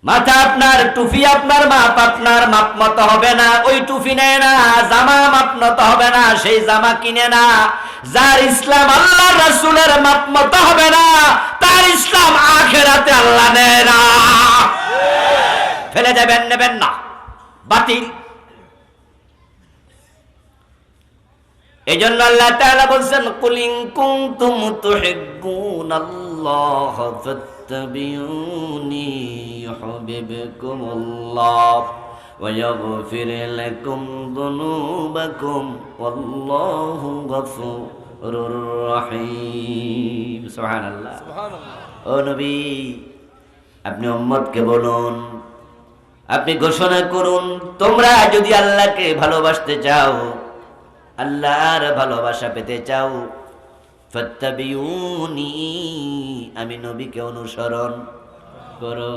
মাথা আপনার টুপি আপনার মাপ আপনার মাপ মতো হবে না, ওই টুপি নেয় না। জামা মাপ মতো হবে না, সেই জামা কিনে না। যার ইসলাম আল্লাহ রাসূলের মাপ মতো হবে না, তার ইসলাম আখিরাতে আল্লাহ নেয় না। ফেলে দেবেন, নেবেন না, বাতিল। এই জন্য আল্লাহ তাআলা বলছেন, কুল ইন কুনতুম তুহিব্বুনাল্লাহ ফাত্তাবিউনি ইউহিব্বুকুমুল্লাহ ওয়া ইয়াগফির লাকুম যুনুবাকুম ওয়াল্লাহু গফুরুর রহিম। সুবহানাল্লাহ, সুবহানাল্লাহ। ও নবী, আপনি উম্মতকে বলুন, আপনি ঘোষণা করুন, তোমরা যদি আল্লাহকে ভালোবাসতে চাও, আল্লাহর ভালোবাসা পেতে চাও, ফাত্তাবিউনি, আমি নবীকে অনুসরণ করো।